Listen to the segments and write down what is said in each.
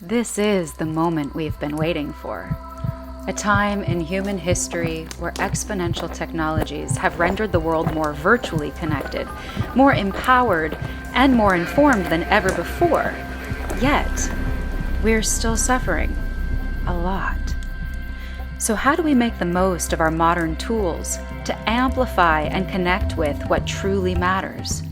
This is the moment we've been waiting for. A time in human history where exponential technologies have rendered the world more virtually connected, more empowered, and more informed than ever before. Yet, we're still suffering. A lot. So how do we make the most of our modern tools to amplify and connect with what truly matters?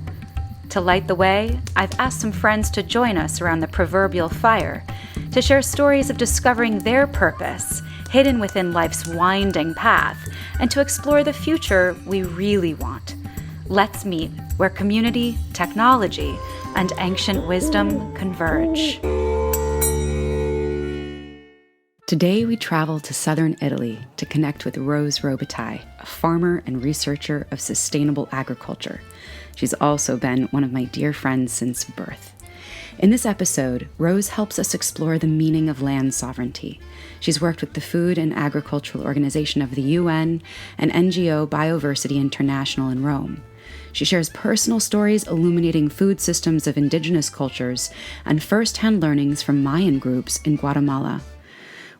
To light the way, I've asked some friends to join us around the proverbial fire to share stories of discovering their purpose hidden within life's winding path and to explore the future we really want. Let's meet where community, technology, and ancient wisdom converge. Today we travel to southern Italy to connect with Rose Robitaille, a farmer and researcher of sustainable agriculture. She's also been one of my dear friends since birth. In this episode, Rose helps us explore the meaning of land sovereignty. She's worked with the Food and Agricultural Organization of the UN and NGO Biodiversity International in Rome. She shares personal stories illuminating food systems of indigenous cultures and first-hand learnings from Mayan groups in Guatemala.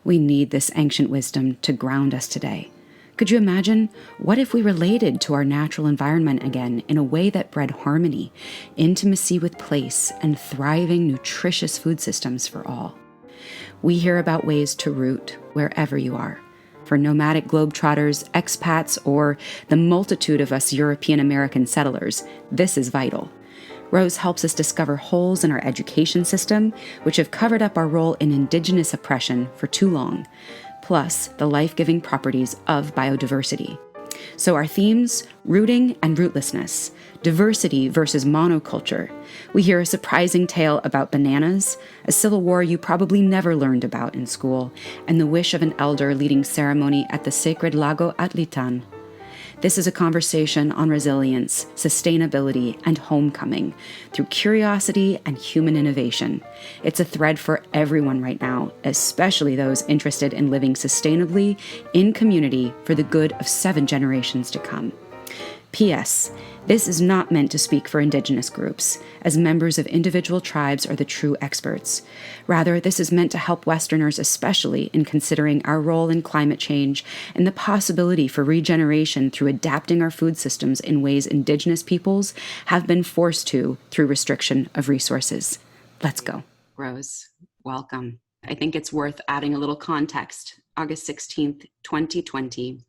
We need this ancient wisdom to ground us today. Could you imagine? What if we related to our natural environment again in a way that bred harmony, intimacy with place, and thriving, nutritious food systems for all? We hear about ways to root wherever you are. For nomadic globetrotters, expats, or the multitude of us European American settlers, this is vital. Rose helps us discover holes in our education system, which have covered up our role in indigenous oppression for too long, plus the life-giving properties of biodiversity. So our themes, rooting and rootlessness, diversity versus monoculture. We hear a surprising tale about bananas, a civil war you probably never learned about in school, and the wish of an elder leading ceremony at the sacred Lago Atlitan. This is a conversation on resilience, sustainability, and homecoming through curiosity and human innovation. It's a thread for everyone right now, especially those interested in living sustainably in community for the good of 7 generations to come. P.S. This is not meant to speak for Indigenous groups, as members of individual tribes are the true experts. Rather, this is meant to help Westerners especially in considering our role in climate change and the possibility for regeneration through adapting our food systems in ways Indigenous peoples have been forced to through restriction of resources. Let's go. Rose, welcome. I think it's worth adding a little context. August 16th, 2020,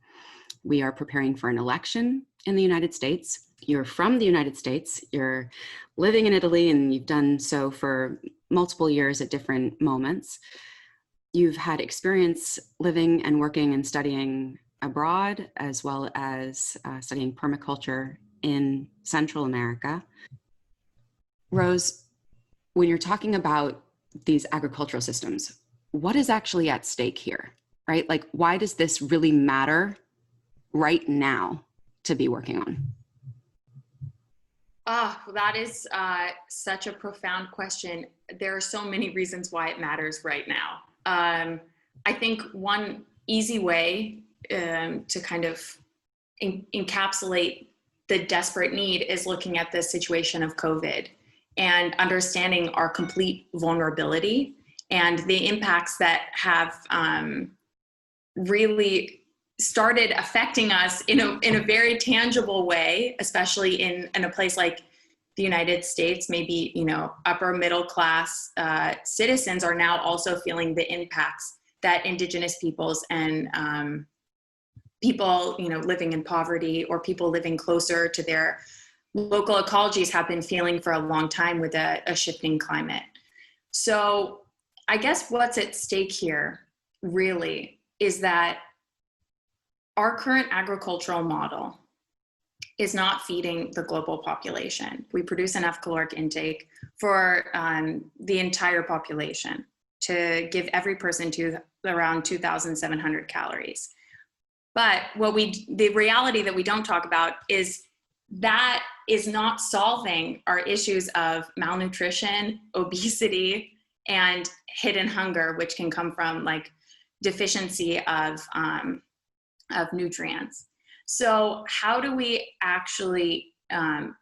we are preparing for an election in the United States. You're from the United States, you're living in Italy, and you've done so for multiple years at different moments. You've had experience living and working and studying abroad, as well as studying permaculture in Central America. Rose, when you're talking about these agricultural systems, what is actually at stake here, right? Like, why does this really matter right now to be working on? That is such a profound question. There are so many reasons why it matters right now. I think one easy way to kind of encapsulate the desperate need is looking at the situation of COVID and understanding our complete vulnerability and the impacts that have really started affecting us in a very tangible way, especially in a place like the United States. Maybe, upper middle class citizens are now also feeling the impacts that Indigenous peoples and people, living in poverty or people living closer to their local ecologies have been feeling for a long time with a shifting climate. So I guess what's at stake here really is that our current agricultural model is not feeding the global population. We produce enough caloric intake for the entire population to give every person to around 2,700 calories. But the reality that we don't talk about is that is not solving our issues of malnutrition, obesity, and hidden hunger, which can come from like deficiency of nutrients. So how do we actually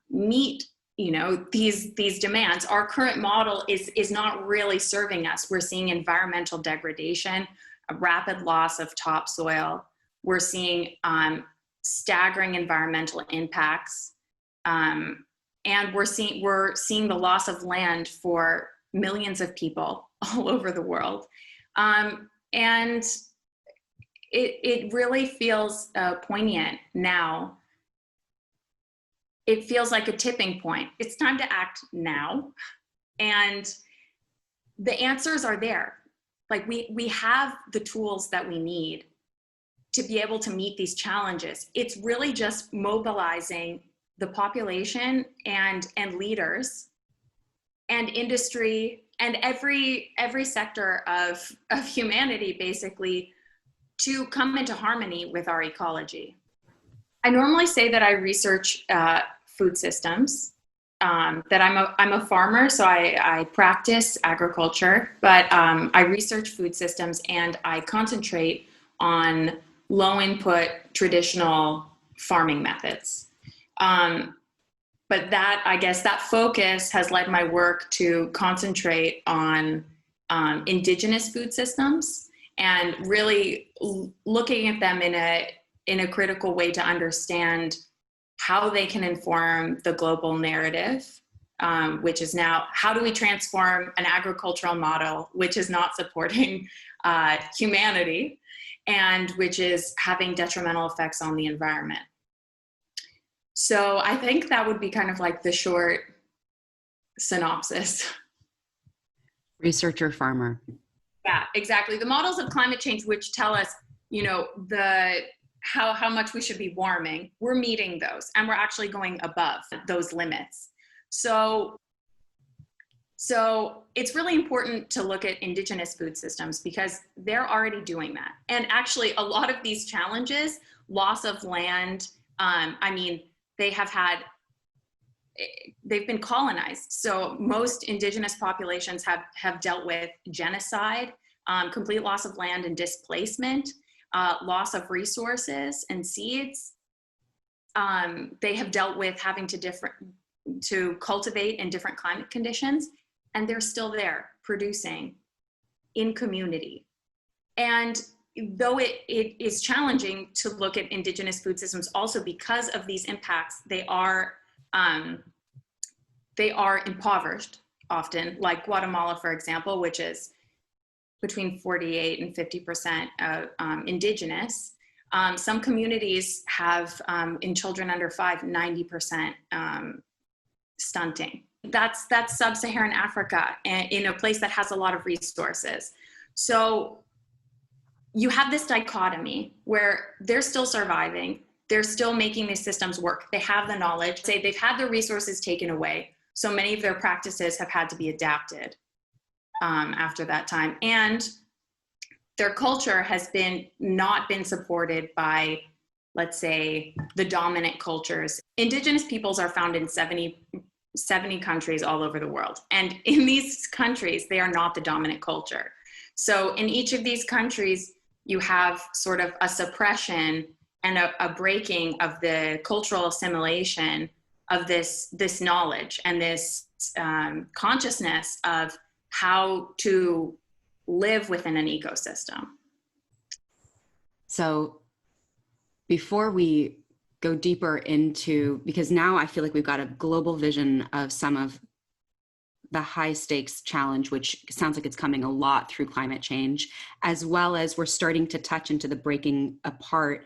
meet these demands. Our current model is not really serving us. We're seeing environmental degradation, a rapid loss of topsoil. We're seeing staggering environmental impacts, and we're seeing the loss of land for millions of people all over the world, and it really feels poignant now. It feels like a tipping point. It's time to act now. And the answers are there. Like we have the tools that we need to be able to meet these challenges. It's really just mobilizing the population and leaders and industry and every sector of humanity, basically, to come into harmony with our ecology. I normally say that I research food systems, that I'm a farmer, so I practice agriculture, but I research food systems and I concentrate on low input traditional farming methods. But that focus has led my work to concentrate on indigenous food systems and really looking at them in a critical way to understand how they can inform the global narrative, which is now, how do we transform an agricultural model which is not supporting humanity and which is having detrimental effects on the environment? So I think that would be kind of like the short synopsis. Researcher farmer. Yeah, exactly. The models of climate change, which tell us, how much we should be warming, we're meeting those, and we're actually going above those limits. So it's really important to look at indigenous food systems because they're already doing that. And actually, a lot of these challenges, loss of land, they've been colonized. So most indigenous populations have dealt with genocide, complete loss of land and displacement, loss of resources and seeds. They have dealt with having to cultivate in different climate conditions, and they're still there producing in community. And though it is challenging to look at indigenous food systems also because of these impacts, they are impoverished often, like Guatemala, for example, which is between 48 and 50% indigenous. Some communities have, in children under 5, 90% stunting. That's sub-Saharan Africa, in a place that has a lot of resources. So you have this dichotomy where they're still surviving, they're still making these systems work, they have the knowledge, say they've had the resources taken away, so many of their practices have had to be adapted after that time. And their culture has not been supported by, let's say, the dominant cultures. Indigenous peoples are found in 70 countries all over the world. And in these countries, they are not the dominant culture. So in each of these countries, you have sort of a suppression and a breaking of the cultural assimilation of this knowledge and this consciousness of how to live within an ecosystem. So before we go deeper into, because now I feel like we've got a global vision of some of the high stakes challenge, which sounds like it's coming a lot through climate change, as well as we're starting to touch into the breaking apart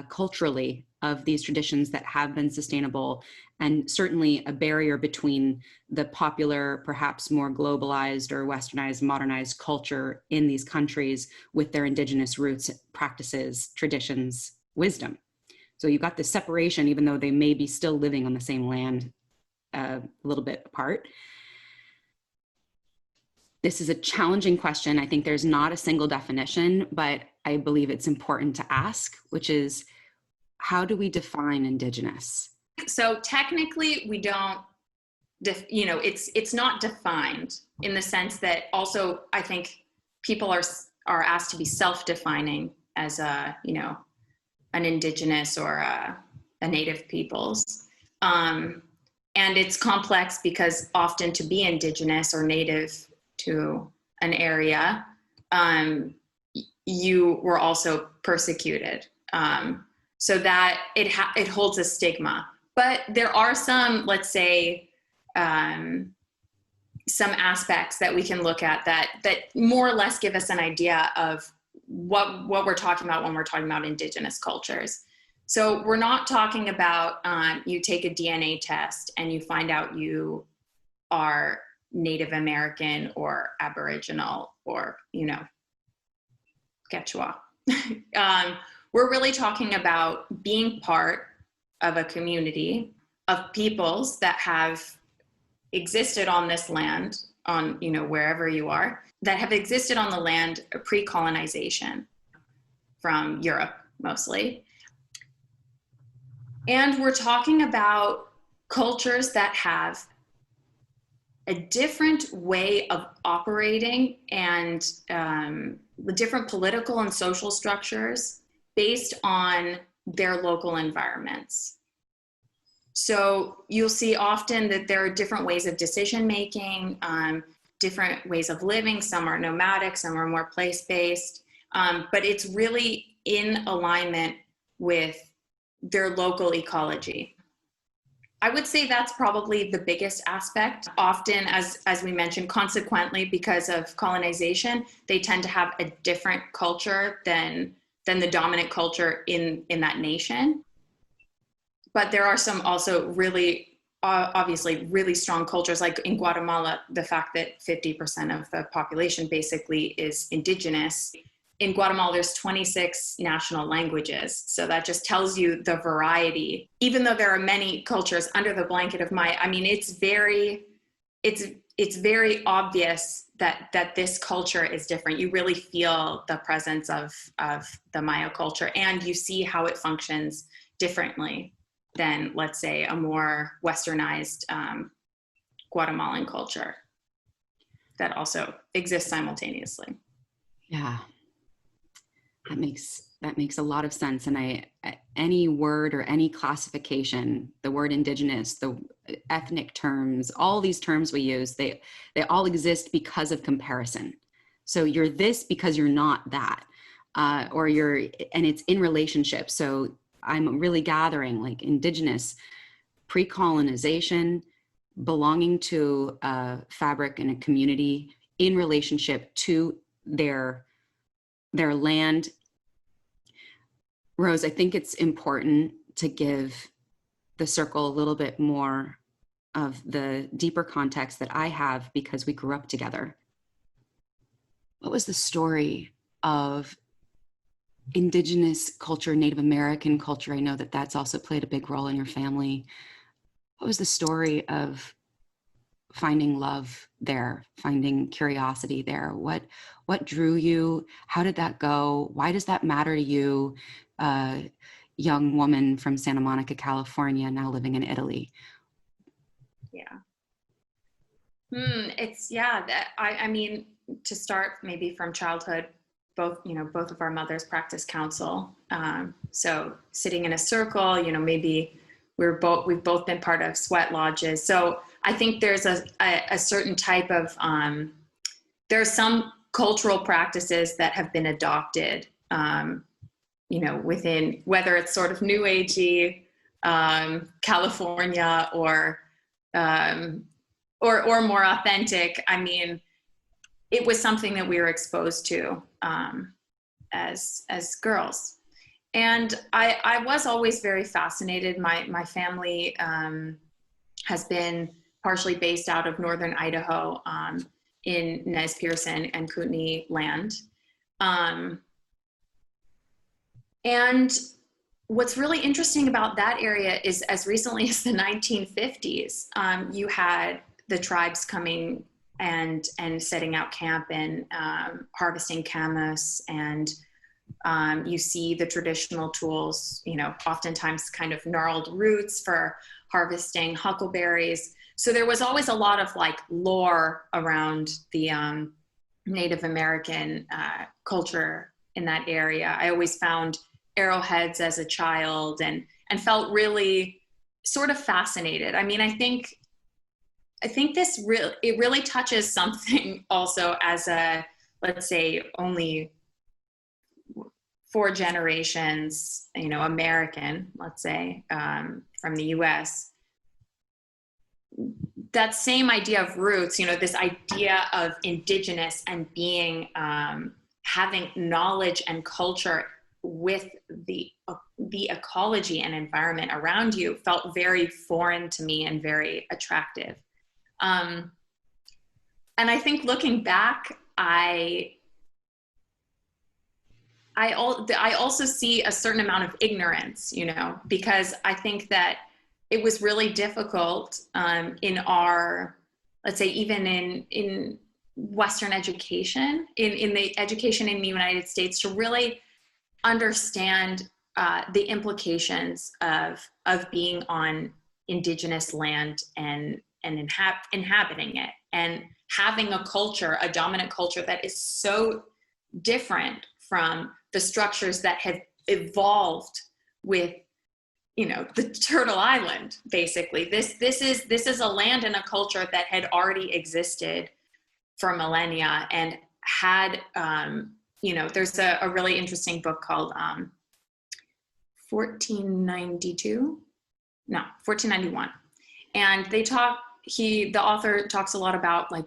culturally of these traditions that have been sustainable, and certainly a barrier between the popular, perhaps more globalized or westernized, modernized culture in these countries with their indigenous roots, practices, traditions, wisdom. So you've got this separation, even though they may be still living on the same land a little bit apart. This is a challenging question. I think there's not a single definition, but I believe it's important to ask, which is, how do we define Indigenous? So technically, we don't, it's not defined in the sense that also I think people are asked to be self-defining as an Indigenous or a Native peoples. And it's complex because often to be Indigenous or native to an area, you were also persecuted. So that it holds a stigma. But there are some, let's say, some aspects that we can look at that more or less give us an idea of what we're talking about when we're talking about Indigenous cultures. So we're not talking about you take a DNA test and you find out you are Native American or Aboriginal or, Quechua. We're really talking about being part of a community of peoples that have existed on this land, on, wherever you are, that have existed on the land pre-colonization from Europe mostly. And we're talking about cultures that have a different way of operating and different political and social structures based on their local environments. So you'll see often that there are different ways of decision making, different ways of living. Some are nomadic, some are more place-based, but it's really in alignment with their local ecology. I would say that's probably the biggest aspect. Often, as we mentioned, consequently, because of colonization, they tend to have a different culture than the dominant culture in that nation. But there are some also really, obviously, really strong cultures, like in Guatemala, the fact that 50% of the population basically is indigenous. In Guatemala, there's 26 national languages. So that just tells you the variety. Even though there are many cultures under the blanket of Maya, I mean, it's very obvious that this culture is different. You really feel the presence of the Maya culture, and you see how it functions differently than, let's say, a more westernized Guatemalan culture that also exists simultaneously. Yeah. That makes a lot of sense. And any word or any classification, the word Indigenous, the ethnic terms, all these terms we use, they all exist because of comparison. So you're this because you're not that, and it's in relationship. So I'm really gathering like Indigenous, pre-colonization, belonging to a fabric and a community in relationship to their land. Rose, I think it's important to give the circle a little bit more of the deeper context that I have because we grew up together. What was the story of Indigenous culture, Native American culture? I know that that's also played a big role in your family. What was the story of finding love there, finding curiosity there? What drew you? How did that go? Why does that matter to you, young woman from Santa Monica, California, now living in Italy? Yeah. I mean, to start maybe from childhood, both of our mothers practice counsel. So sitting in a circle, maybe we've both been part of sweat lodges. So I think there's a certain type of, there are some cultural practices that have been adopted, within, whether it's sort of new agey, California or more authentic. I mean, it was something that we were exposed to as girls. And I was always very fascinated. My family has been partially based out of northern Idaho in Nez Perce and Kootenai land. And what's really interesting about that area is as recently as the 1950s, you had the tribes coming and setting out camp and harvesting camas, and you see the traditional tools, oftentimes kind of gnarled roots for harvesting huckleberries. So there was always a lot of like lore around the Native American culture in that area. I always found arrowheads as a child and felt really sort of fascinated. I mean, I think it really touches something also as a, let's say, only 4 generations, American, let's say, from the US. That same idea of roots, this idea of indigenous and being, having knowledge and culture with the ecology and environment around you felt very foreign to me and very attractive. And I think looking back, I also see a certain amount of ignorance, because I think that it was really difficult in our, let's say, even in Western education, in the education in the United States, to really understand the implications of being on indigenous land and inhabiting it, and having a culture, a dominant culture that is so different from the structures that have evolved with, the Turtle Island. Basically, this is a land and a culture that had already existed for millennia and had, there's a really interesting book called 1491, and the author talks a lot about like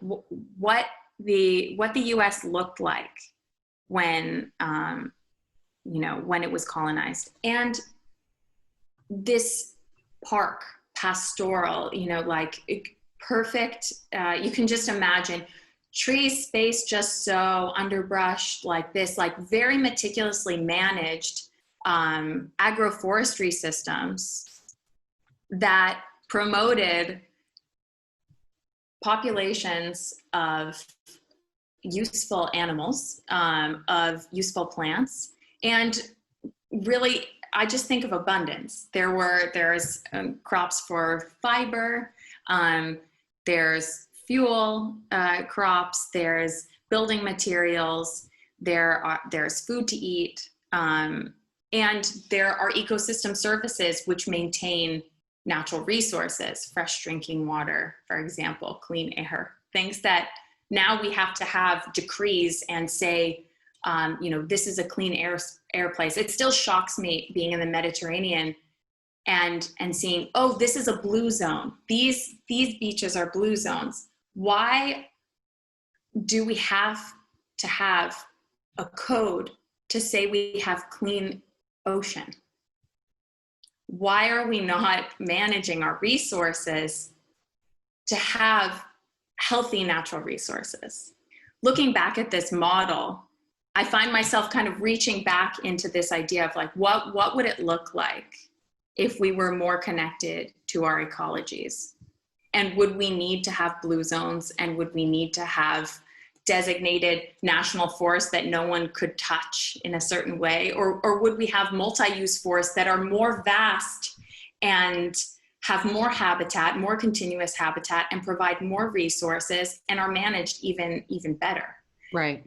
what the US looked like when when it was colonized, and this park, pastoral, like perfect, you can just imagine trees spaced just so, underbrush like this, like very meticulously managed agroforestry systems that promoted populations of useful animals, of useful plants, and really, I just think of abundance. There's crops for fiber, there's fuel crops, there's building materials, there's food to eat, and there are ecosystem services which maintain natural resources, fresh drinking water, for example, clean air, things that now we have to have decrees and say, this is a clean air place. It still shocks me being in the Mediterranean and seeing, oh, this is a blue zone. These beaches are blue zones. Why do we have to have a code to say we have clean ocean? Why are we not managing our resources to have healthy natural resources? Looking back at this model, I find myself kind of reaching back into this idea of like, what would it look like if we were more connected to our ecologies? And would we need to have blue zones? And would we need to have designated national forests that no one could touch in a certain way? Or would we have multi-use forests that are more vast and have more habitat, more continuous habitat, and provide more resources and are managed even better? Right.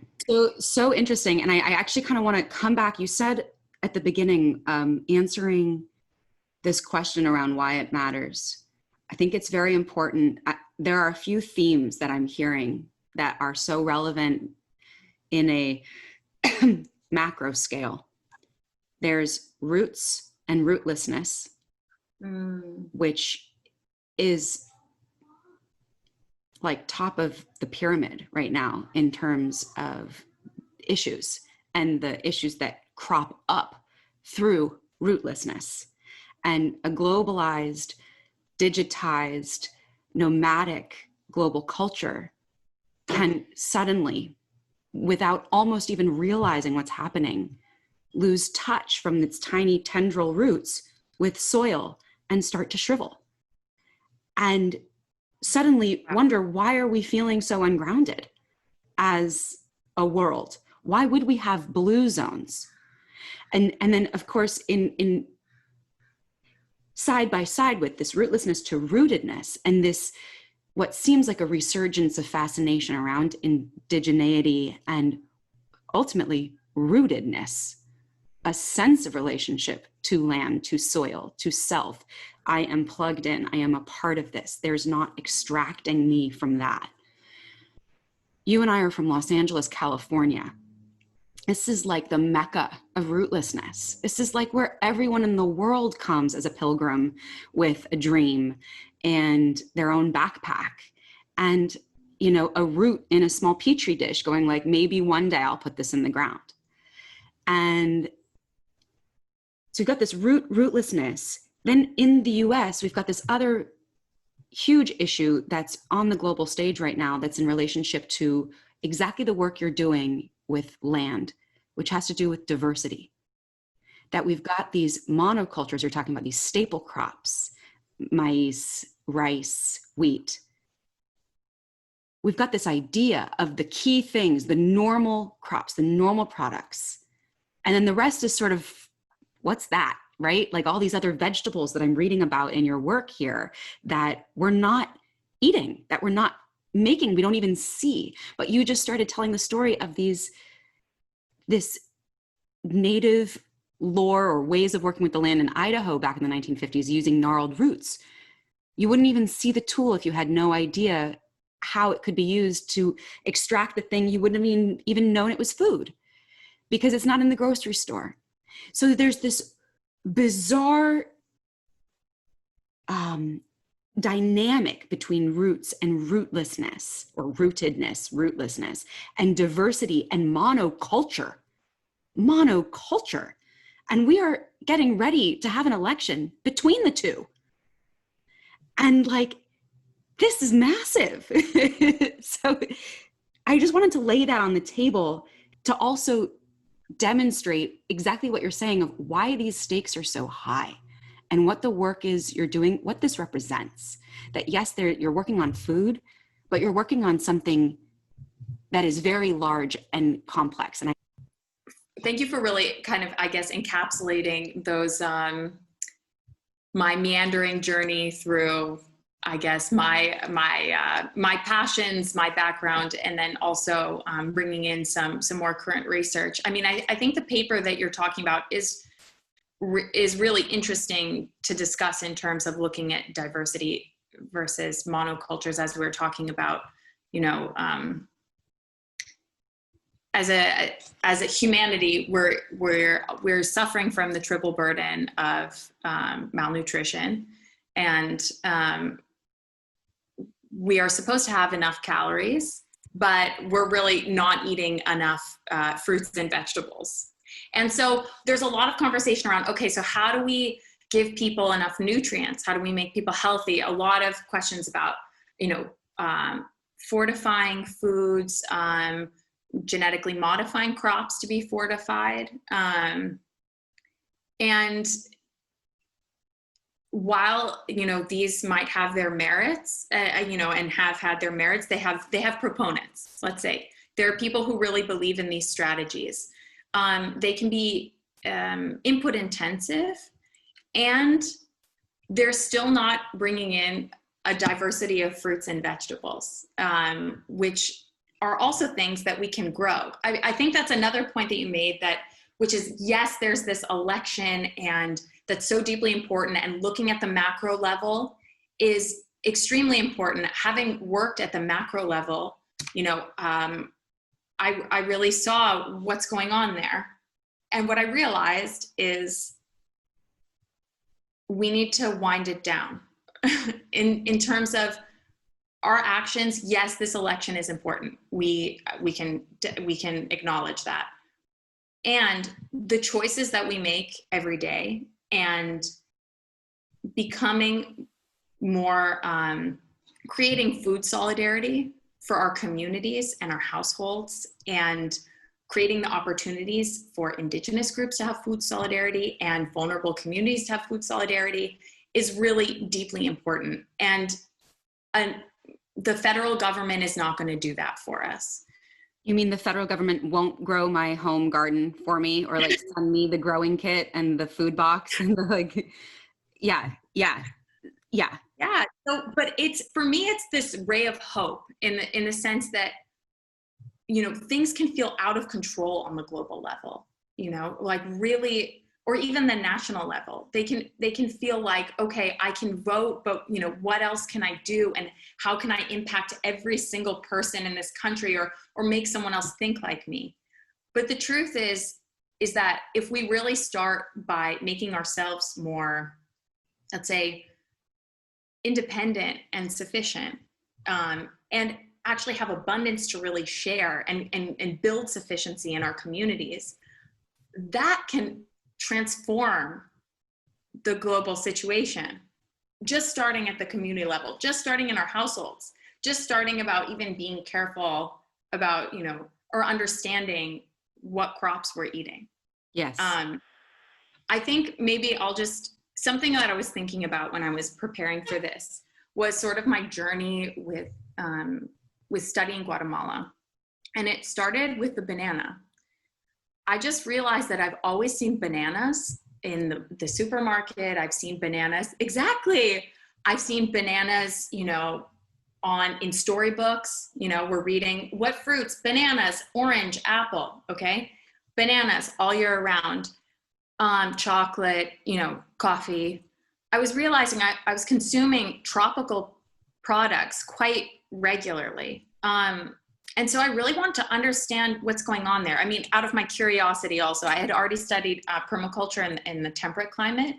So interesting. And I actually kind of want to come back. You said at the beginning, answering this question around why it matters. I think it's very important. There are a few themes that I'm hearing that are so relevant in a macro scale. There's roots and rootlessness, which is like top of the pyramid right now in terms of issues and the issues that crop up through rootlessness. And a globalized, digitized, nomadic global culture can suddenly, without almost even realizing what's happening, lose touch from its tiny tendril roots with soil and start to shrivel. And suddenly wonder, why are we feeling so ungrounded as a world? Why would we have blue zones? And then, of course, in side by side with this rootlessness to rootedness and this, what seems like a resurgence of fascination around indigeneity and ultimately rootedness, a sense of relationship to land, to soil, to self, I am plugged in. I am a part of this. There's not extracting me from that. You and I are from Los Angeles, California. This is like the Mecca of rootlessness. This is like where everyone in the world comes as a pilgrim with a dream and their own backpack and, you know, a root in a small petri dish going like, maybe one day I'll put this in the ground. And so we've got this rootlessness. Then in the US, we've got this other huge issue that's on the global stage right now that's in relationship to exactly the work you're doing with land, which has to do with diversity. That we've got these monocultures, you're talking about these staple crops, maize, rice, wheat. We've got this idea of the key things, the normal crops, the normal products. And then the rest is sort of, what's that, right? Like all these other vegetables that I'm reading about in your work here that we're not eating, that we're not making, we don't even see. But you just started telling the story of this native lore or ways of working with the land in Idaho back in the 1950s using gnarled roots. You wouldn't even see the tool if you had no idea how it could be used to extract the thing. You wouldn't have even known it was food because it's not in the grocery store. So there's this bizarre dynamic between roots and rootlessness, or rootlessness, and diversity and monoculture. And we are getting ready to have an election between the two. And like, this is massive. So I just wanted to lay that on the table to also demonstrate exactly what you're saying of why these stakes are so high and what the work is you're doing, what this represents. That yes, you're working on food, but you're working on something that is very large and complex. And thank you for really kind of, I guess, encapsulating those, my meandering journey through, I guess, my passions, my background, and then also bringing in some more current research. I mean, I think the paper that you're talking about is really interesting to discuss in terms of looking at diversity versus monocultures, as we were talking about, you know, as a humanity, we're suffering from the triple burden of malnutrition, and we are supposed to have enough calories, but we're really not eating enough fruits and vegetables. And so there's a lot of conversation around, okay, so how do we give people enough nutrients? How do we make people healthy? A lot of questions about, you know, fortifying foods, genetically modifying crops to be fortified. And while, you know, these might have their merits, you know, and have had their merits, they have proponents. Let's say there are people who really believe in these strategies. They can be input intensive, and they're still not bringing in a diversity of fruits and vegetables, which are also things that we can grow. I think that's another point that you made, which is, yes, there's this election, and that's so deeply important, and looking at the macro level is extremely important. Having worked at the macro level, you know, I really saw what's going on there. And what I realized is we need to wind it down in terms of our actions. Yes, this election is important. We can acknowledge that. And the choices that we make every day, and becoming more, creating food solidarity for our communities and our households, and creating the opportunities for Indigenous groups to have food solidarity and vulnerable communities to have food solidarity is really deeply important. And the federal government is not going to do that for us. You mean the federal government won't grow my home garden for me, or like send me the growing kit and the food box and the like? Yeah. So, but for me, it's this ray of hope in the sense that, you know, things can feel out of control on the global level, you know, like really or even the national level. They can feel like, okay, I can vote, but what else can I do, and how can I impact every single person in this country, or make someone else think like me? But the truth is that if we really start by making ourselves more, let's say, independent and sufficient, and actually have abundance to really share and build sufficiency in our communities, that can transform the global situation. Just starting at the community level, just starting in our households, just starting about even being careful about, or understanding what crops we're eating. Yes. I think maybe something that I was thinking about when I was preparing for this was sort of my journey with studying Guatemala. And it started with the banana. I just realized that I've always seen bananas in the supermarket. I've seen bananas. Exactly. I've seen bananas, in storybooks. We're reading what fruits: bananas, orange, apple. Okay. Bananas all year round. Chocolate, coffee. I was realizing I was consuming tropical products quite regularly. And so I really want to understand what's going on there. I mean, out of my curiosity also, I had already studied permaculture in the temperate climate.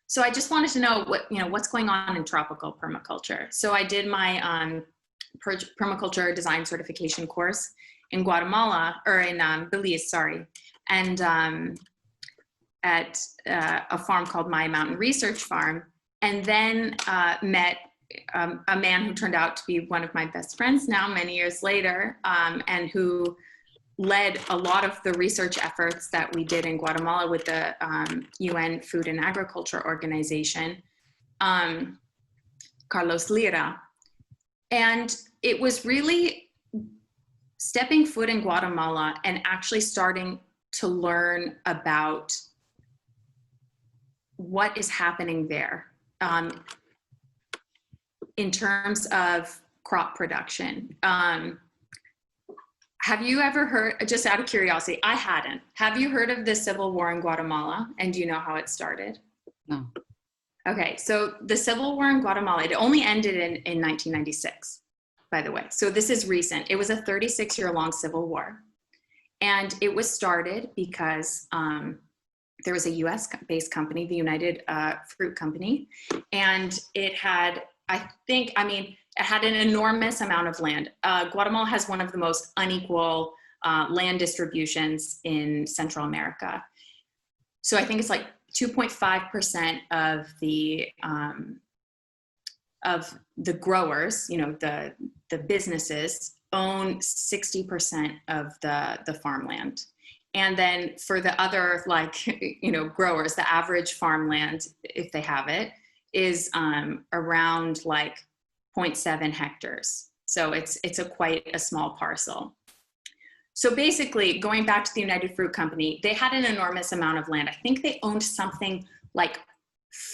So I just wanted to know what's going on in tropical permaculture. So I did my permaculture design certification course in Guatemala, or in Belize, sorry. And at a farm called My Mountain Research Farm, and then met a man who turned out to be one of my best friends now, many years later, and who led a lot of the research efforts that we did in Guatemala with the UN Food and Agriculture Organization, Carlos Lira. And it was really stepping foot in Guatemala and actually starting to learn about what is happening there. In terms of crop production. Have you ever heard, just out of curiosity, I hadn't, have you heard of the Civil War in Guatemala? And do you know how it started? No. Okay, so the Civil War in Guatemala, it only ended in 1996, by the way. So this is recent. It was a 36-year-long civil war. And it was started because there was a US-based company, the United Fruit Company, and it had, it had an enormous amount of land. Guatemala has one of the most unequal land distributions in Central America. So I think it's like 2.5% of the growers, the businesses, own 60% of the farmland. And then for the other, growers, the average farmland, if they have it, is around 0.7 hectares. So it's quite a small parcel. So basically, going back to the United Fruit Company, they had an enormous amount of land. I think they owned something like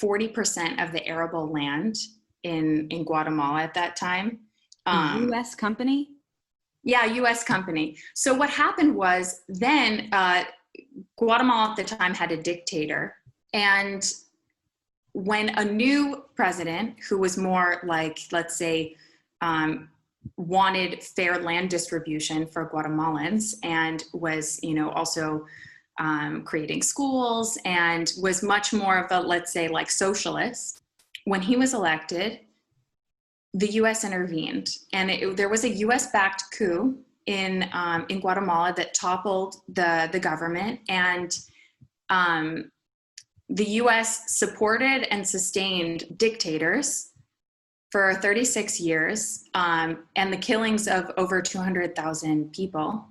40% of the arable land in Guatemala at that time. A U.S. company? Yeah, U.S. company. So what happened was then Guatemala at the time had a dictator, and when a new president who was more let's say, wanted fair land distribution for Guatemalans, and was, also creating schools, and was much more of a, let's say, socialist, when he was elected, the U.S. intervened, and there was a U.S.-backed coup in Guatemala that toppled the government, and the U.S. supported and sustained dictators for 36 years, and the killings of over 200,000 people,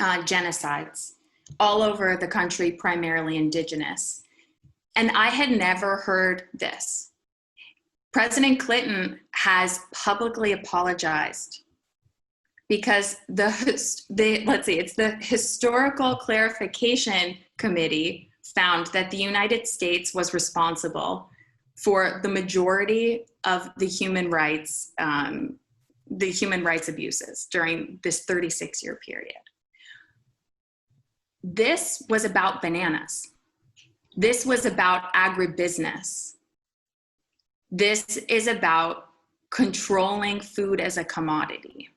genocides, all over the country, primarily indigenous. And I had never heard this. President Clinton has publicly apologized because it's the Historical Clarification Committee found that the United States was responsible for the majority of the human rights abuses during this 36-year period. This was about bananas. This was about agribusiness. This is about controlling food as a commodity.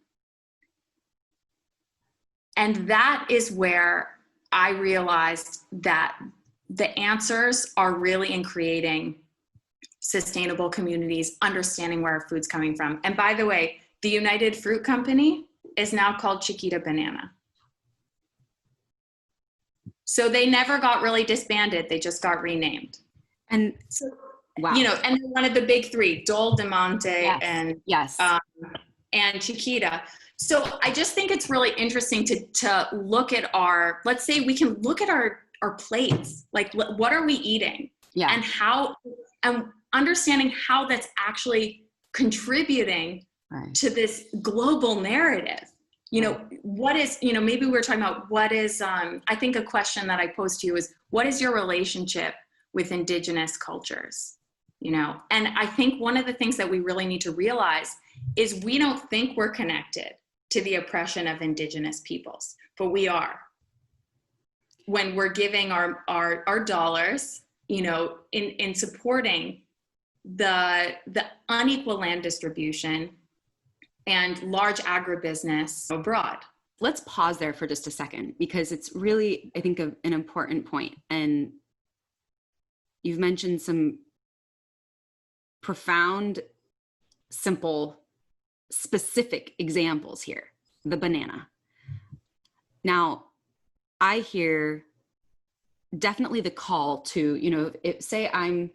And that is where I realized that the answers are really in creating sustainable communities, understanding where our food's coming from. And by the way, the United Fruit Company is now called Chiquita Banana. So they never got really disbanded, they just got renamed. And so, wow. You know, and one of the big three, Dole de Monte, yes. And Chiquita. So I just think it's really interesting to look at our, let's say we can look at our plates, like what are we eating? Yeah. And how, and understanding how that's actually contributing to this global narrative. You know, what is, you know, maybe we were talking about what is, I think a question that I posed to you is, what is your relationship with Indigenous cultures? You know, and I think one of the things that we really need to realize is we don't think we're connected to the oppression of Indigenous peoples, but we are. When we're giving our dollars, you know, in supporting the unequal land distribution and large agribusiness abroad. Let's pause there for just a second, because it's really, I think, an important point. And you've mentioned some profound, simple, specific examples here. The banana. Now, I hear definitely the call to, you know, say I'm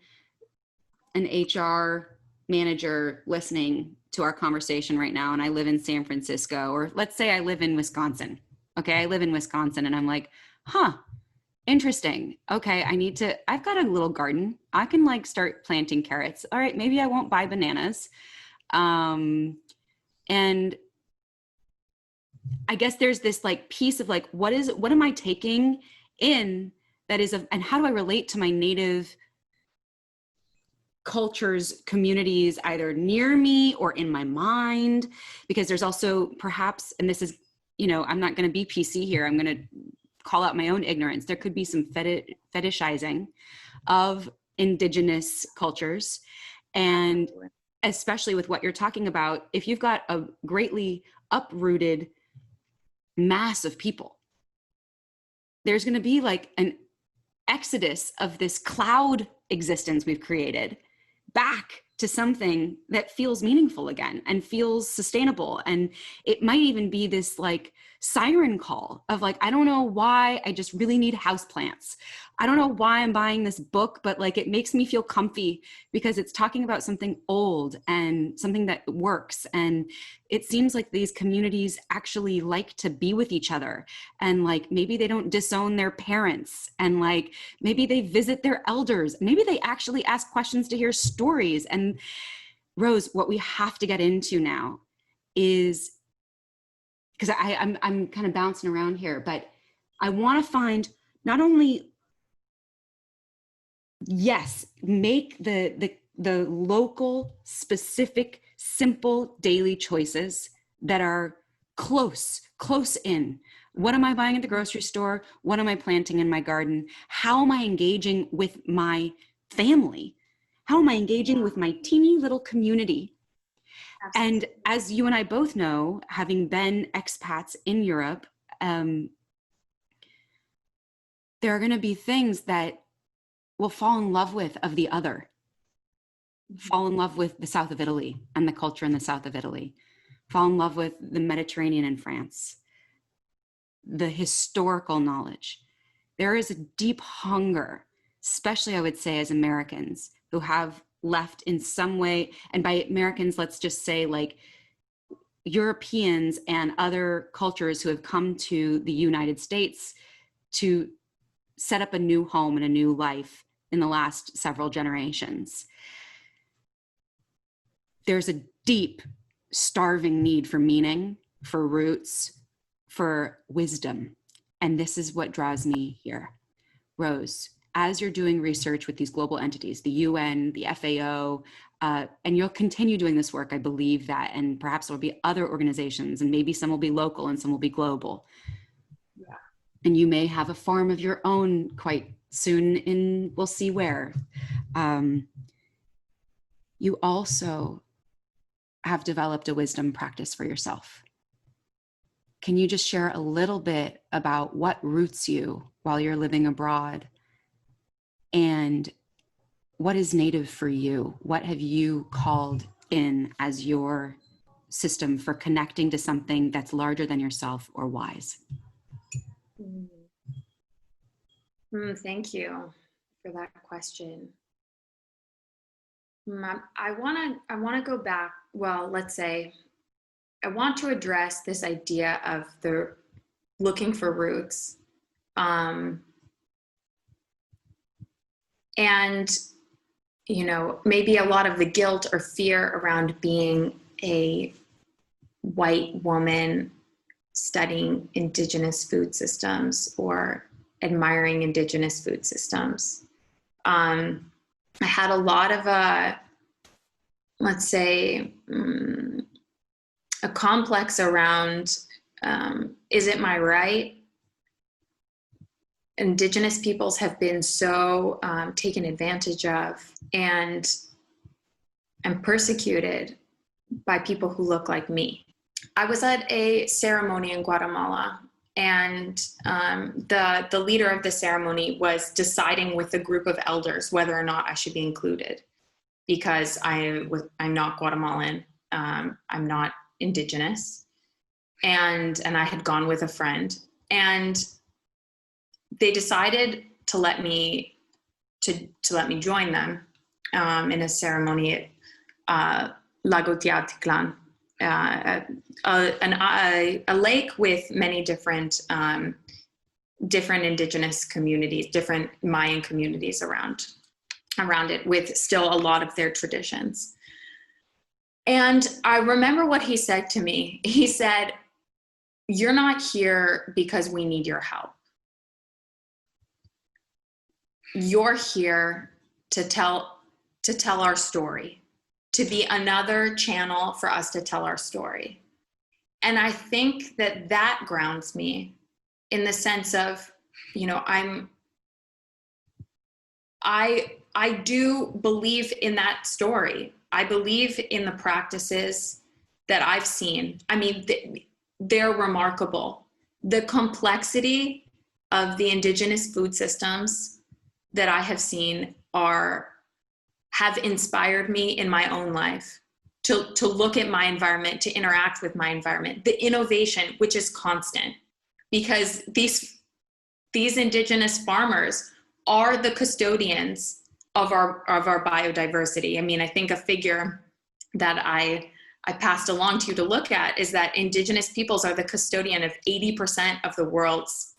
an HR manager listening to our conversation right now, and I live in San Francisco, or let's say I live in Wisconsin. Okay, I live in Wisconsin, and I'm like, huh, interesting. Okay, I've got a little garden. I can like start planting carrots. All right, maybe I won't buy bananas. And I guess there's this like piece of like, what am I taking in that is, and how do I relate to my native cultures, communities, either near me or in my mind? Because there's also perhaps, and this is, you know, I'm not going to be PC here, I'm going to call out my own ignorance. There could be some fetishizing of Indigenous cultures. And especially with what you're talking about, if you've got a greatly uprooted mass of people, there's going to be like an exodus of this cloud existence we've created back to something that feels meaningful again and feels sustainable. And it might even be this like siren call of like, I don't know why, I just really need houseplants. I don't know why I'm buying this book, but like it makes me feel comfy because it's talking about something old and something that works. And it seems like these communities actually like to be with each other, and like maybe they don't disown their parents, and like maybe they visit their elders, maybe they actually ask questions to hear stories. And Rose, what we have to get into now is, because I'm kind of bouncing around here, but I want to find not only, yes, make the local, specific, simple daily choices that are close in. What am I buying at the grocery store? What am I planting in my garden? How am I engaging with my family? How am I engaging with my teeny little community? Absolutely. And as you and I both know, having been expats in Europe, there are going to be things that we'll fall in love with of the other. Fall in love with the south of Italy and the culture in the south of Italy. Fall in love with the Mediterranean in France. The historical knowledge. There is a deep hunger, especially I would say as Americans who have left in some way, and by Americans, let's just say like Europeans and other cultures who have come to the United States to set up a new home and a new life in the last several generations. There's a deep, starving need for meaning, for roots, for wisdom. And this is what draws me here. Rose, as you're doing research with these global entities, the UN, the FAO, and you'll continue doing this work, I believe that, and perhaps there'll be other organizations, and maybe some will be local and some will be global. Yeah. And you may have a farm of your own quite soon we'll see where. You also have developed a wisdom practice for yourself. Can you just share a little bit about what roots you while you're living abroad, and what is native for you? What have you called in as your system for connecting to something that's larger than yourself or wise? Thank you for that question. I want to go back. Well, let's say I want to address this idea of the looking for roots, and maybe a lot of the guilt or fear around being a white woman studying Indigenous food systems or admiring Indigenous food systems. I had a lot of let's say, a complex around, is it my right? Indigenous peoples have been so taken advantage of and persecuted by people who look like me. I was at a ceremony in Guatemala, and the leader of the ceremony was deciding with a group of elders whether or not I should be included, because I'm not Guatemalan, I'm not Indigenous, and I had gone with a friend, and they decided to let me join them in a ceremony at Lago Tiatitlan, a lake with many different Indigenous communities, different Mayan communities around it, with still a lot of their traditions. And I remember what he said to me. He said, "You're not here because we need your help. You're here to tell our story, to be another channel for us to tell our story." And I think that grounds me in the sense of, I do believe in that story. I believe in the practices that I've seen. I mean, they're remarkable. The complexity of the Indigenous food systems that I have seen have inspired me in my own life to look at my environment, to interact with my environment. The innovation, which is constant, because these Indigenous farmers are the custodians of our biodiversity. I mean, I think a figure that I passed along to you to look at is that Indigenous peoples are the custodian of 80% of the world's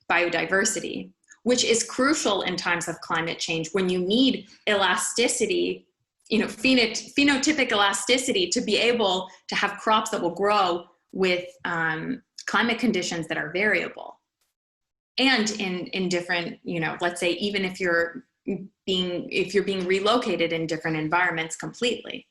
biodiversity, which is crucial in times of climate change, when you need elasticity, phenotypic elasticity, to be able to have crops that will grow with climate conditions that are variable. And in different, let's say, even if you're being relocated in different environments completely,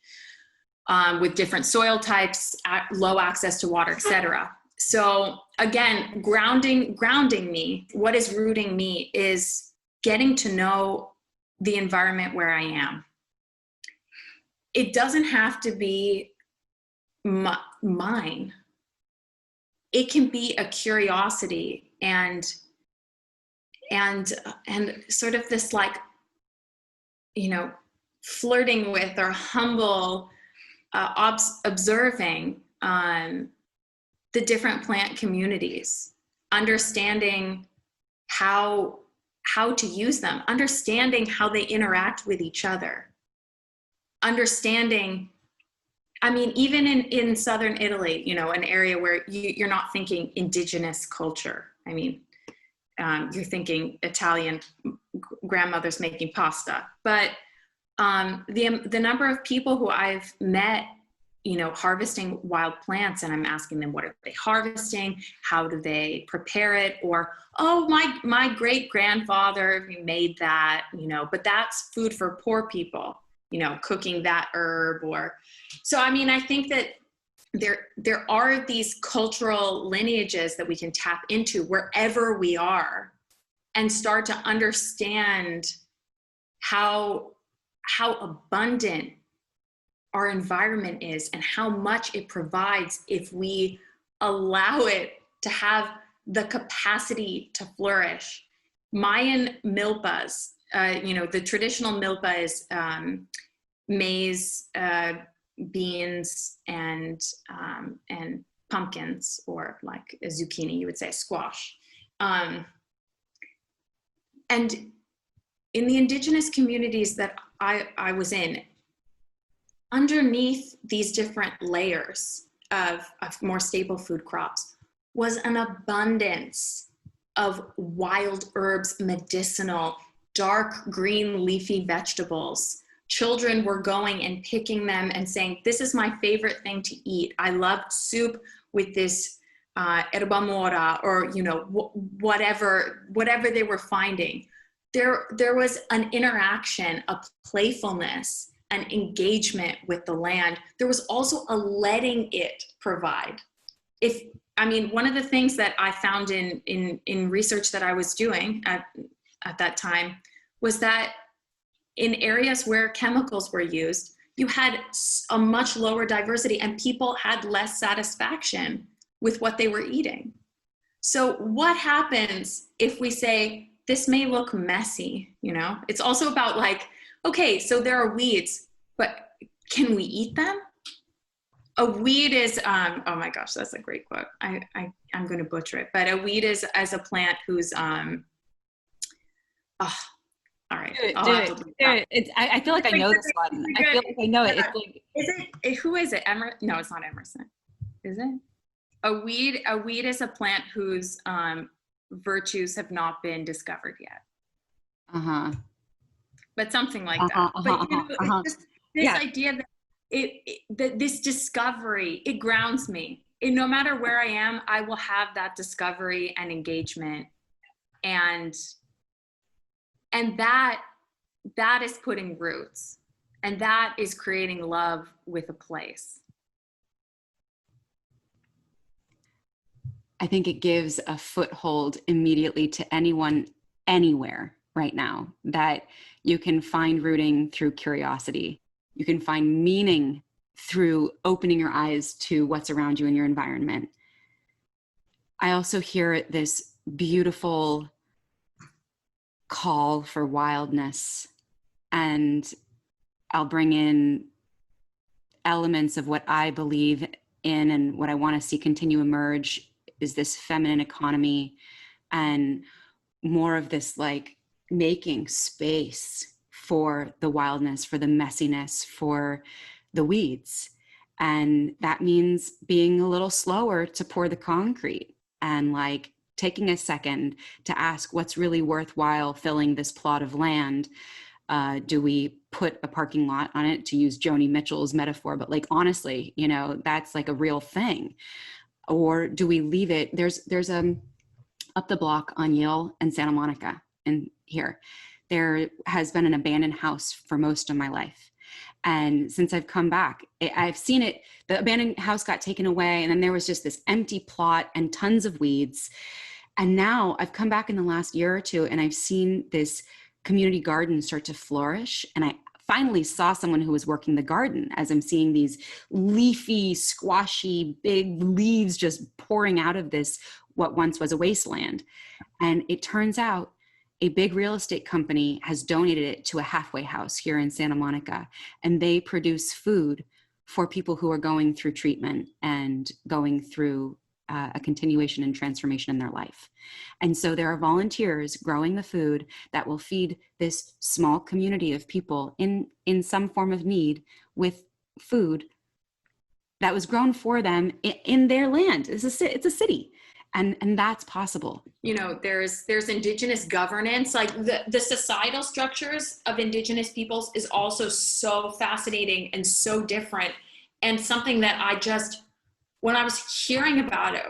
with different soil types, low access to water, etc. So again, grounding me, what is rooting me is getting to know the environment where I am. It doesn't have to be mine. It can be a curiosity and sort of this, like, flirting with or humble observing the different plant communities, understanding how to use them, understanding how they interact with each other, understanding, I mean, even in southern Italy, an area where you're not thinking indigenous culture. I mean, you're thinking Italian grandmothers making pasta, but the number of people who I've met, harvesting wild plants, and I'm asking them, what are they harvesting? How do they prepare it? Or, oh, my great grandfather made that, but that's food for poor people, cooking that herb. Or, so, I mean, I think that there are these cultural lineages that we can tap into wherever we are. and start to understand how abundant our environment is and how much it provides if we allow it to have the capacity to flourish. Mayan milpas, the traditional milpa is maize, beans, and pumpkins, or like a zucchini, you would say squash. And in the indigenous communities that I was in, underneath these different layers of more stable food crops was an abundance of wild herbs, medicinal, dark green leafy vegetables. Children were going and picking them and saying, this is my favorite thing to eat. I love soup with this herba mora, or whatever they were finding. There was an interaction, a playfulness, an engagement with the land. There was also a letting it provide. One of the things that I found in research that I was doing at that time was that in areas where chemicals were used, you had a much lower diversity and people had less satisfaction with what they were eating. So what happens if we say, this may look messy, It's also about like, okay, so there are weeds, but can we eat them? A weed is, oh my gosh, that's a great quote. I'm going to butcher it, but a weed is as a plant who's, all right. I feel like I know this one. I feel like I know it. Who is it? No, it's not Emerson. Is it? A weed is a plant whose virtues have not been discovered yet. But something like that. But it's just this idea that this discovery, it grounds me. No matter where I am, I will have that discovery and engagement, and that is putting roots, and that is creating love with a place. I think it gives a foothold immediately to anyone, anywhere right now, that you can find rooting through curiosity. You can find meaning through opening your eyes to what's around you in your environment. I also hear this beautiful call for wildness, and I'll bring in elements of what I believe in and what I want to see continue emerge is this feminine economy, and more of this like making space for the wildness, for the messiness, for the weeds. And that means being a little slower to pour the concrete, and like taking a second to ask what's really worthwhile filling this plot of land. Do we put a parking lot on it, to use Joni Mitchell's metaphor? But like, honestly, that's like a real thing. Or do we leave it? There's up the block on Yale and Santa Monica in here, there has been an abandoned house for most of my life. And since I've come back, I've seen it, the abandoned house got taken away, and then there was just this empty plot and tons of weeds. And now I've come back in the last year or two, and I've seen this community garden start to flourish. And I finally saw someone who was working the garden, as I'm seeing these leafy, squashy, big leaves just pouring out of this, what once was a wasteland. And it turns out a big real estate company has donated it to a halfway house here in Santa Monica. And they produce food for people who are going through treatment and going through a continuation and transformation in their life. And so there are volunteers growing the food that will feed this small community of people in some form of need with food that was grown for them in their land. It's a city. And that's possible. There's Indigenous governance, like the societal structures of Indigenous peoples is also so fascinating and so different, and something that when I was hearing about it,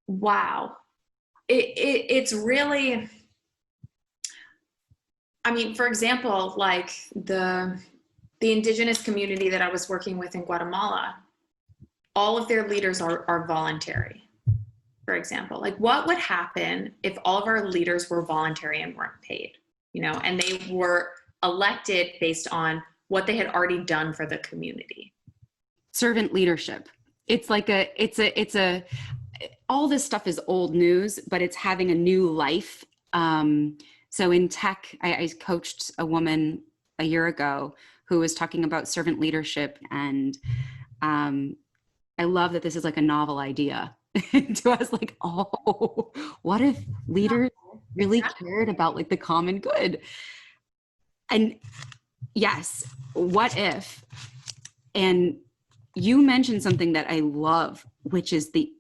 wow. It's really, for example, like the Indigenous community that I was working with in Guatemala, all of their leaders are voluntary. for example. Like, what would happen if all of our leaders were voluntary and weren't paid, and they were elected based on what they had already done for the community? Servant leadership. It's like all this stuff is old news, but it's having a new life. So in tech, I coached a woman a year ago who was talking about servant leadership. And I love that this is like a novel idea to us, like, oh, what if leaders really cared about like the common good? And yes, what if? And you mentioned something that I love, which is the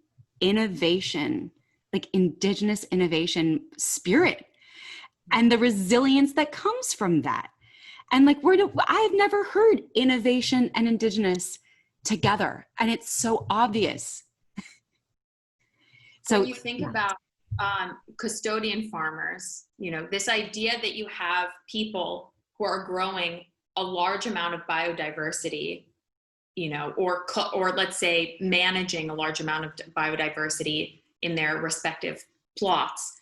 innovation, like Indigenous innovation spirit and the resilience that comes from that. And like, I've never heard innovation and Indigenous together, and it's so obvious. So when you think about custodian farmers, this idea that you have people who are growing a large amount of biodiversity, or let's say managing a large amount of biodiversity in their respective plots.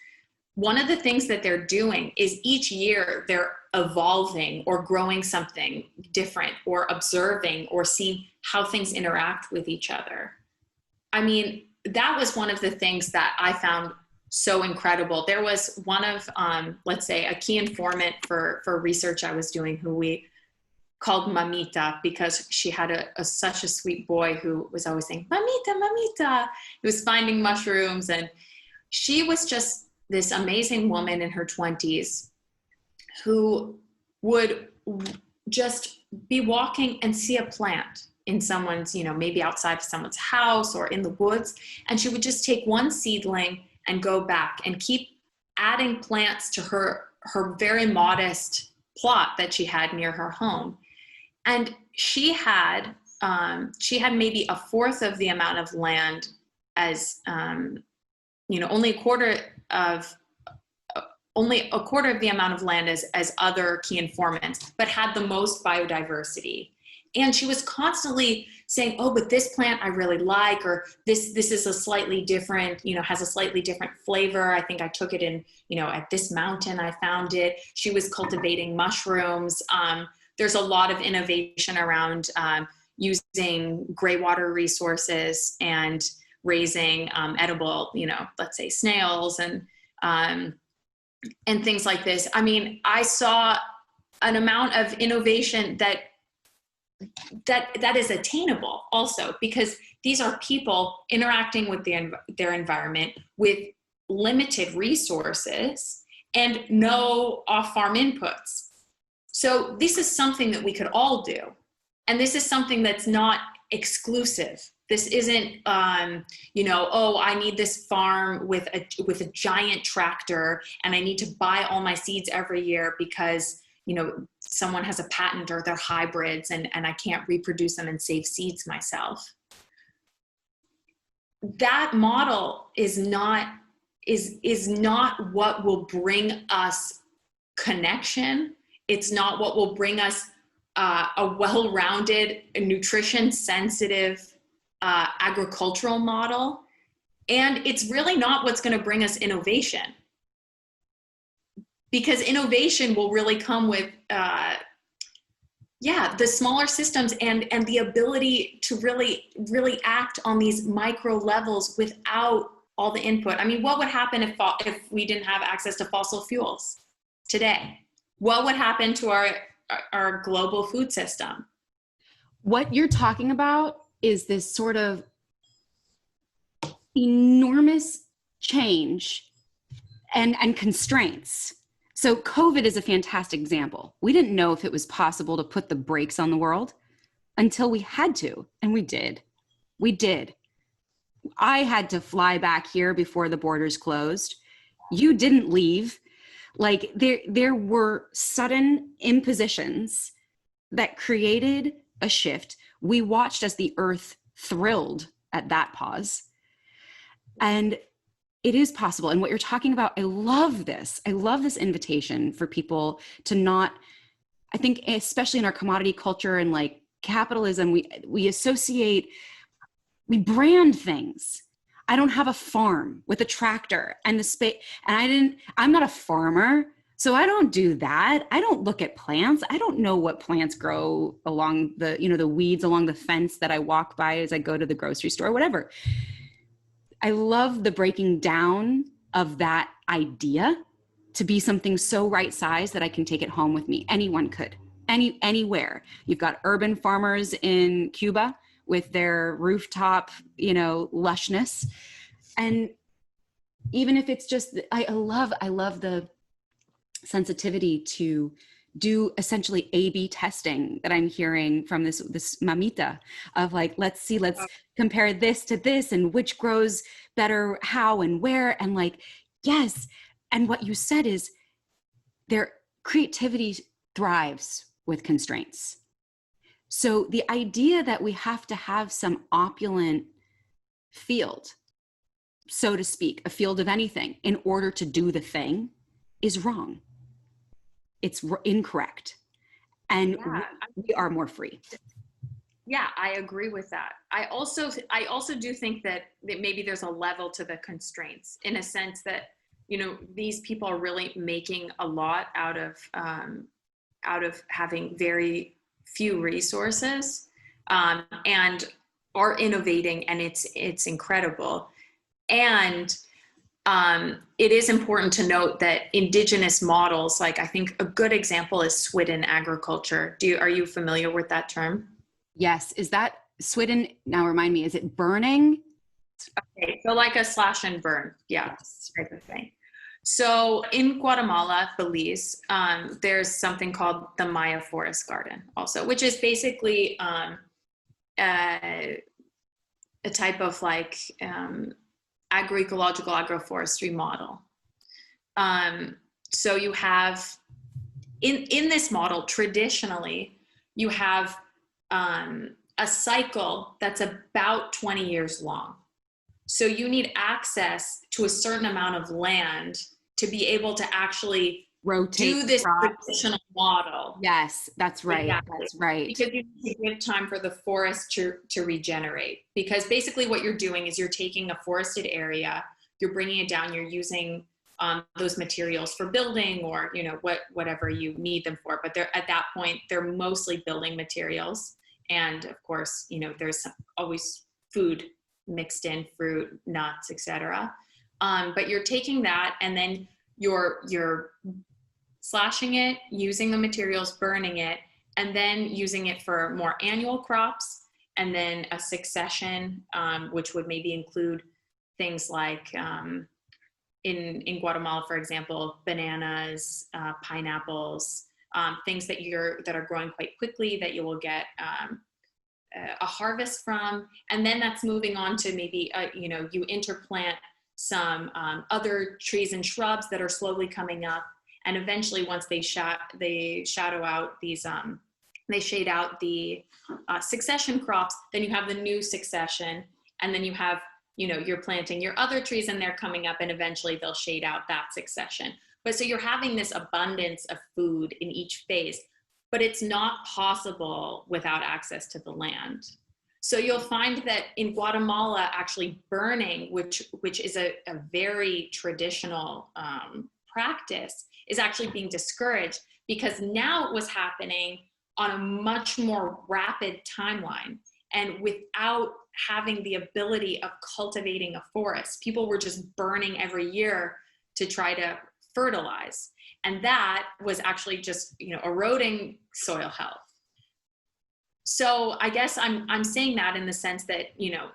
One of the things that they're doing is each year they're evolving or growing something different or observing or seeing how things interact with each other. I mean, that was one of the things that I found so incredible. There was one of, let's say, a key informant for research I was doing, who we called Mamita, because she had such a sweet boy who was always saying, Mamita, Mamita. He was finding mushrooms, and she was just this amazing woman in her 20s who would just be walking and see a plant in someone's, maybe outside of someone's house or in the woods. And she would just take one seedling and go back and keep adding plants to her very modest plot that she had near her home. And she had maybe a fourth of the amount of land as, only a quarter of the amount of land as other key informants, but had the most biodiversity. And she was constantly saying, oh, but this plant I really like, or this is a slightly different, has a slightly different flavor. I think I took it in, at this mountain, I found it. She was cultivating mushrooms. There's a lot of innovation around using gray water resources and raising edible, let's say snails and things like this. I mean, I saw an amount of innovation that is attainable also, because these are people interacting with their environment with limited resources and no off-farm inputs. So this is something that we could all do. And this is something that's not exclusive. This isn't, oh, I need this farm with a giant tractor and I need to buy all my seeds every year because, someone has a patent or they're hybrids and I can't reproduce them and save seeds myself. That model is not what will bring us connection. It's not what will bring us a well-rounded, nutrition-sensitive agricultural model. And it's really not what's going to bring us innovation. Because innovation will really come with, the smaller systems and the ability to really act on these micro levels without all the input. I mean, what would happen if we didn't have access to fossil fuels today? What would happen to our global food system? What you're talking about is this sort of enormous change and constraints. So COVID is a fantastic example. We didn't know if it was possible to put the brakes on the world until we had to, and we did. We did. I had to fly back here before the borders closed. You didn't leave. Like there were sudden impositions that created a shift. We watched as the earth thrilled at that pause. And it is possible. And what you're talking about, I love this. I love this invitation for people to not, I think, especially in our commodity culture and like capitalism, we associate, we brand things. I don't have a farm with a tractor and the space, and I'm not a farmer. So I don't do that. I don't look at plants. I don't know what plants grow along the, the weeds along the fence that I walk by as I go to the grocery store, whatever. I love the breaking down of that idea to be something so right sized that I can take it home with me. Anyone could, anywhere. You've got urban farmers in Cuba with their rooftop, lushness. And even if it's just, I love the sensitivity to do essentially A/B testing that I'm hearing from this mamita of like, let's compare this to this and which grows better, how and where. And like, yes. And what you said is their creativity thrives with constraints. So the idea that we have to have some opulent field, so to speak, a field of anything in order to do the thing is wrong. It's incorrect. And we are more free. Yeah, I agree with that. I also do think that maybe there's a level to the constraints, in a sense that, these people are really making a lot out of having very few resources, and are innovating, and it's incredible. And it is important to note that indigenous models, like I think a good example is Swedish Agriculture. Are you familiar with that term? Yes. Is that Sweden? Now remind me, is it burning? Okay, so like a slash and burn. Yeah, yes. Type of thing. So in Guatemala, Belize, there's something called the Maya Forest Garden also, which is basically a type of like agroecological agroforestry model. So you have, in this model, traditionally, you have a cycle that's about 20 years long. So you need access to a certain amount of land to be able to actually rotate, do this traditional model. Yes, that's right. Exactly. That's right. Because you need to give time for the forest to regenerate. Because basically what you're doing is you're taking a forested area, you're bringing it down, you're using those materials for building, or whatever you need them for. But at that point, they're mostly building materials. And of course, there's always food mixed in, fruit, nuts, etc. But you're taking that and then you're slashing it, using the materials, burning it, and then using it for more annual crops, and then a succession, which would maybe include things like, in Guatemala, for example, bananas, pineapples, things that are growing quite quickly that you will get a harvest from. And then that's moving on to maybe, you interplant some other trees and shrubs that are slowly coming up. And eventually, once they shadow out these, they shade out the succession crops, then you have the new succession. And then you have, you're planting your other trees and they're coming up, and eventually they'll shade out that succession. But so you're having this abundance of food in each phase, but it's not possible without access to the land. So you'll find that in Guatemala, actually burning, which is a very traditional practice, is actually being discouraged, because now it was happening on a much more rapid timeline. And without having the ability of cultivating a forest, people were just burning every year to try to fertilize. And that was actually just, eroding soil health. So I guess I'm saying that in the sense that,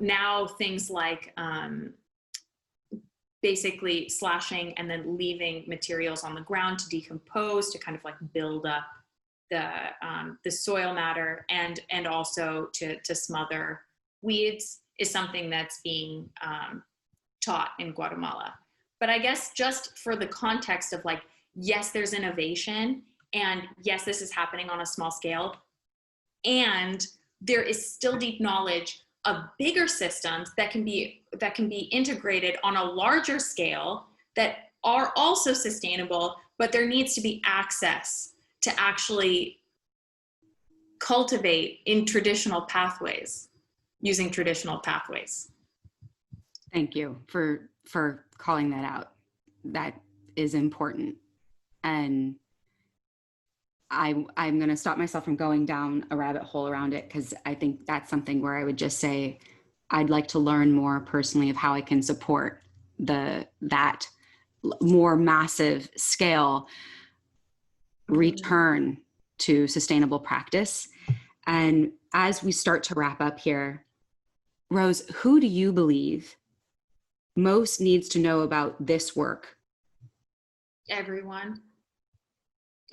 now things like basically slashing and then leaving materials on the ground to decompose, to kind of like build up the soil matter, and also to smother weeds, is something that's being taught in Guatemala. But I guess just for the context of like, yes, there's innovation, and yes, this is happening on a small scale, and there is still deep knowledge of bigger systems that can be integrated on a larger scale that are also sustainable, but there needs to be access to actually cultivate in traditional pathways, using traditional pathways. Thank you for calling that out. That is important. And I'm going to stop myself from going down a rabbit hole around it, because I think that's something where I would just say I'd like to learn more personally of how I can support that more massive scale return to sustainable practice. And as we start to wrap up here, Rose, who do you believe most needs to know about this work? Everyone.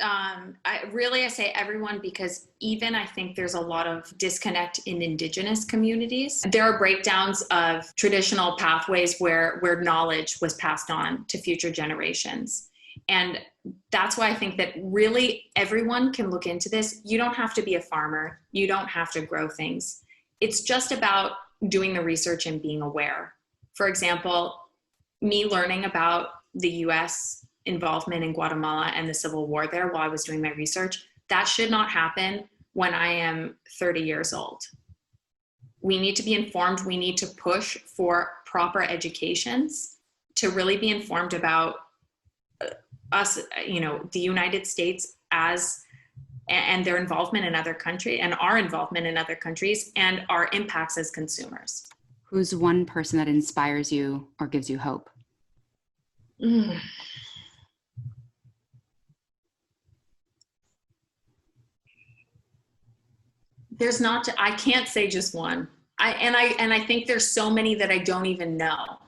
I say everyone, because even I think there's a lot of disconnect in Indigenous communities. There are breakdowns of traditional pathways where knowledge was passed on to future generations. And that's why I think that really everyone can look into this. You don't have to be a farmer. You don't have to grow things. It's just about doing the research and being aware. For example, me learning about the US involvement in Guatemala and the civil war there while I was doing my research, that should not happen when I am 30 years old. We need to be informed. We need to push for proper educations to really be informed about us, the United States and their involvement in other countries, and our involvement in other countries, and our impacts as consumers. Who's one person that inspires you or gives you hope? I can't say just one. I think there's so many that I don't even know.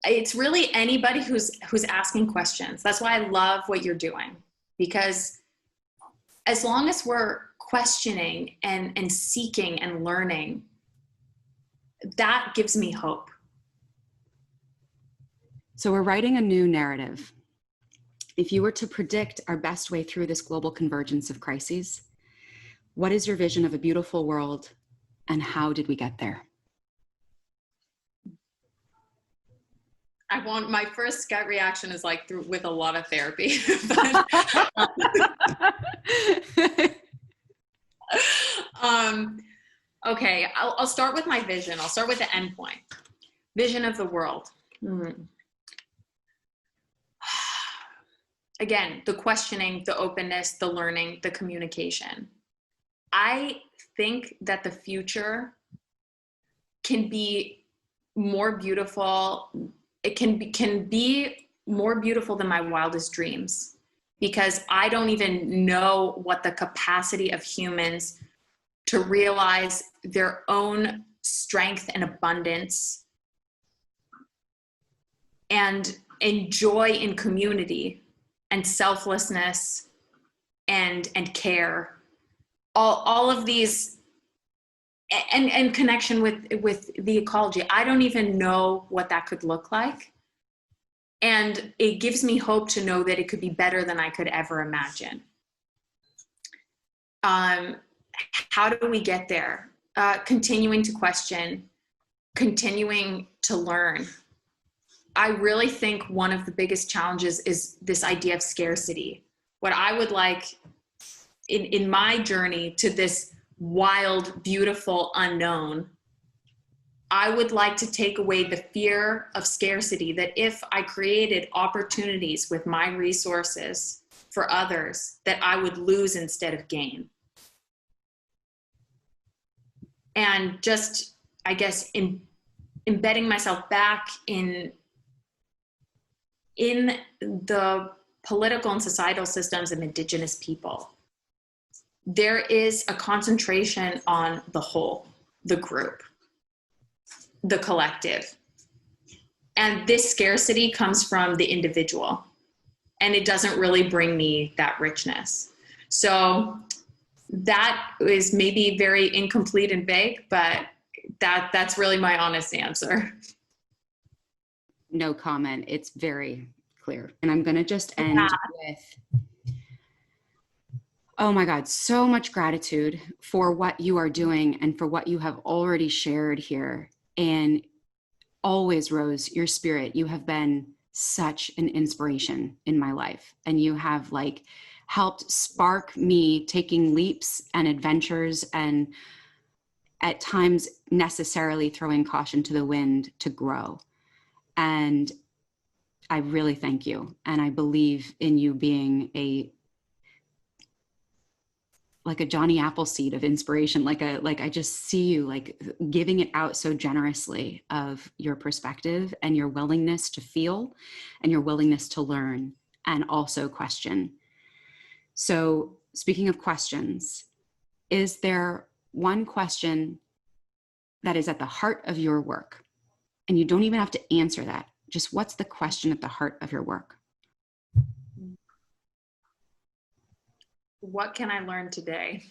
It's really anybody who's asking questions. That's why I love what you're doing, because as long as we're questioning and seeking and learning, that gives me hope. So we're writing a new narrative. If you were to predict our best way through this global convergence of crises, what is your vision of a beautiful world, and how did we get there? My first gut reaction is like with a lot of therapy. Okay, I'll start with my vision. I'll start with the endpoint. Vision of the world. Again, the questioning, the openness, the learning, the communication. I think that the future can be more beautiful. It can be more beautiful than my wildest dreams, because I don't even know what the capacity of humans to realize their own strength and abundance and enjoy in community and selflessness and care. All of these, and connection with the ecology. I don't even know what that could look like. And it gives me hope to know that it could be better than I could ever imagine. How do we get there? Continuing to question, continuing to learn. I really think one of the biggest challenges is this idea of scarcity. What I would like in my journey to this wild, beautiful unknown, I would like to take away the fear of scarcity, that if I created opportunities with my resources for others, that I would lose instead of gain. And just, I guess, embedding myself back in the political and societal systems of Indigenous people. There is a concentration on the whole, the group, the collective. And this scarcity comes from the individual, and it doesn't really bring me that richness. So that is maybe very incomplete and vague, but that's really my honest answer. No comment. It's very clear. And I'm going to just end with, oh my God, so much gratitude for what you are doing and for what you have already shared here. And always, Rose, your spirit, you have been such an inspiration in my life. And you have helped spark me taking leaps and adventures and at times necessarily throwing caution to the wind to grow. And I really thank you. And I believe in you being like a Johnny Appleseed of inspiration. Like I just see you like giving it out so generously of your perspective and your willingness to feel and your willingness to learn and also question. So speaking of questions, is there one question that is at the heart of your work? And you don't even have to answer that. Just what's the question at the heart of your work? What can I learn today?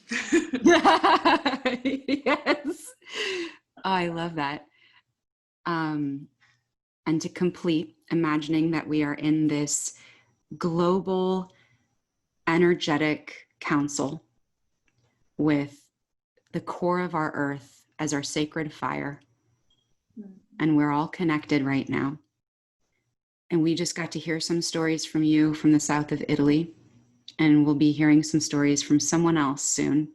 Yes. Oh, I love that. And to complete, imagining that we are in this global energetic council with the core of our earth as our sacred fire. And we're all connected right now. And we just got to hear some stories from you from the south of Italy. And we'll be hearing some stories from someone else soon.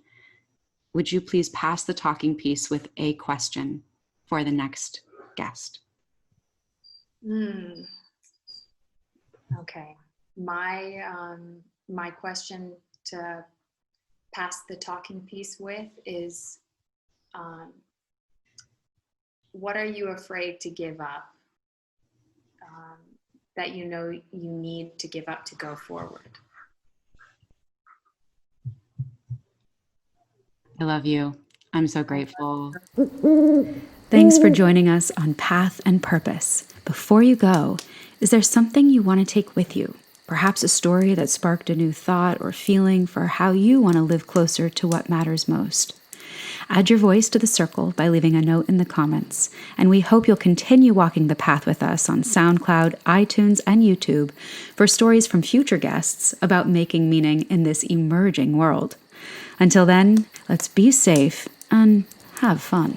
Would you please pass the talking piece with a question for the next guest? Okay. My question to pass the talking piece with is, what are you afraid to give up that you know you need to give up to go forward? I love you. I'm so grateful. Thanks for joining us on Path and Purpose. Before you go, is there something you want to take with you? Perhaps a story that sparked a new thought or feeling for how you want to live closer to what matters most. Add your voice to the circle by leaving a note in the comments, and we hope you'll continue walking the path with us on SoundCloud, iTunes, and YouTube for stories from future guests about making meaning in this emerging world. Until then, let's be safe and have fun.